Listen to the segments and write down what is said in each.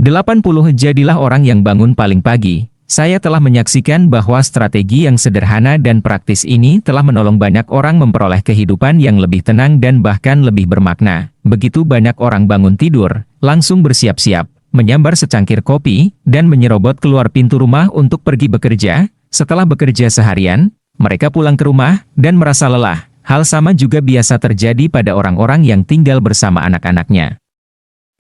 Jadilah orang yang bangun paling pagi. Saya telah menyaksikan bahwa strategi yang sederhana dan praktis ini telah menolong banyak orang memperoleh kehidupan yang lebih tenang dan bahkan lebih bermakna. Begitu banyak orang bangun tidur, langsung bersiap-siap, menyambar secangkir kopi, dan menyerobot keluar pintu rumah untuk pergi bekerja. Setelah bekerja seharian, mereka pulang ke rumah dan merasa lelah. Hal sama juga biasa terjadi pada orang-orang yang tinggal bersama anak-anaknya.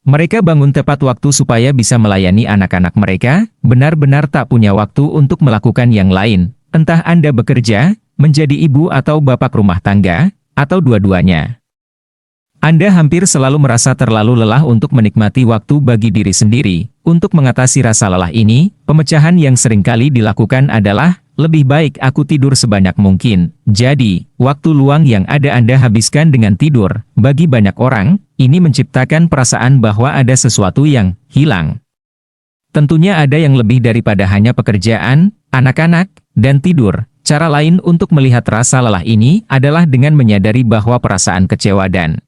Mereka bangun tepat waktu supaya bisa melayani anak-anak mereka, benar-benar tak punya waktu untuk melakukan yang lain. Entah Anda bekerja, menjadi ibu atau bapak rumah tangga, atau dua-duanya. Anda hampir selalu merasa terlalu lelah untuk menikmati waktu bagi diri sendiri. Untuk mengatasi rasa lelah ini, pemecahan yang seringkali dilakukan adalah, lebih baik aku tidur sebanyak mungkin. Jadi, waktu luang yang ada Anda habiskan dengan tidur. Bagi banyak orang, ini menciptakan perasaan bahwa ada sesuatu yang hilang. Tentunya ada yang lebih daripada hanya pekerjaan, anak-anak, dan tidur. Cara lain untuk melihat rasa lelah ini adalah dengan menyadari bahwa perasaan kecewa dan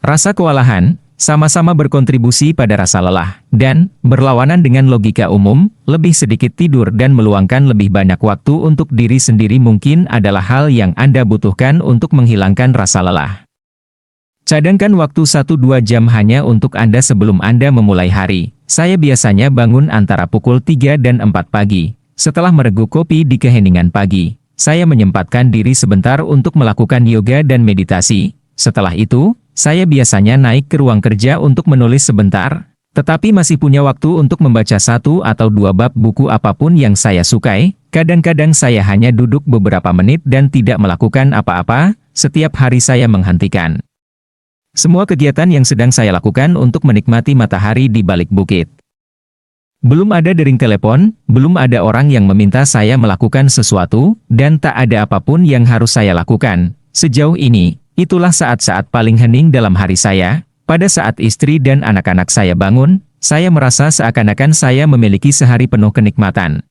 rasa kewalahan sama-sama berkontribusi pada rasa lelah, dan berlawanan dengan logika umum, lebih sedikit tidur dan meluangkan lebih banyak waktu untuk diri sendiri mungkin adalah hal yang Anda butuhkan untuk menghilangkan rasa lelah. Cadangkan waktu 1-2 jam hanya untuk Anda sebelum Anda memulai hari. Saya biasanya bangun antara pukul 3 dan 4 pagi. Setelah mereguk kopi di keheningan pagi, saya menyempatkan diri sebentar untuk melakukan yoga dan meditasi. Setelah itu, saya biasanya naik ke ruang kerja untuk menulis sebentar, tetapi masih punya waktu untuk membaca 1 atau 2 bab buku apapun yang saya sukai. Kadang-kadang saya hanya duduk beberapa menit dan tidak melakukan apa-apa. Setiap hari saya menghentikan semua kegiatan yang sedang saya lakukan untuk menikmati matahari di balik bukit. Belum ada dering telepon, belum ada orang yang meminta saya melakukan sesuatu, dan tak ada apapun yang harus saya lakukan. Sejauh ini, itulah saat-saat paling hening dalam hari saya. Pada saat istri dan anak-anak saya bangun, saya merasa seakan-akan saya memiliki sehari penuh kenikmatan.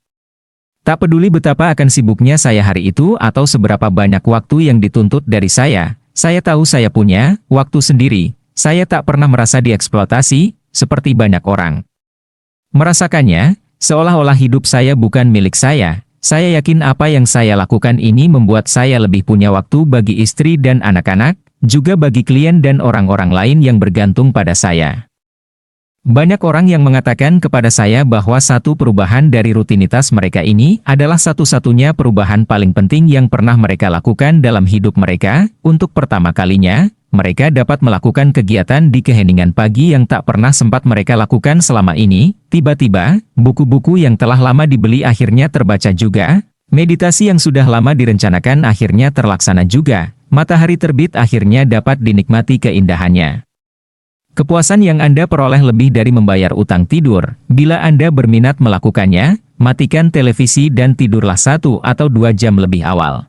Tak peduli betapa akan sibuknya saya hari itu atau seberapa banyak waktu yang dituntut dari saya tahu saya punya waktu sendiri. Saya tak pernah merasa dieksploitasi, seperti banyak orang merasakannya, seolah-olah hidup saya bukan milik saya. Saya yakin apa yang saya lakukan ini membuat saya lebih punya waktu bagi istri dan anak-anak, juga bagi klien dan orang-orang lain yang bergantung pada saya. Banyak orang yang mengatakan kepada saya bahwa satu perubahan dari rutinitas mereka ini adalah satu-satunya perubahan paling penting yang pernah mereka lakukan dalam hidup mereka. Untuk pertama kalinya, mereka dapat melakukan kegiatan di keheningan pagi yang tak pernah sempat mereka lakukan selama ini. Tiba-tiba, buku-buku yang telah lama dibeli akhirnya terbaca juga. Meditasi yang sudah lama direncanakan akhirnya terlaksana juga. Matahari terbit akhirnya dapat dinikmati keindahannya. Kepuasan yang Anda peroleh lebih dari membayar utang tidur. Bila Anda berminat melakukannya, matikan televisi dan tidurlah 1 atau 2 jam lebih awal.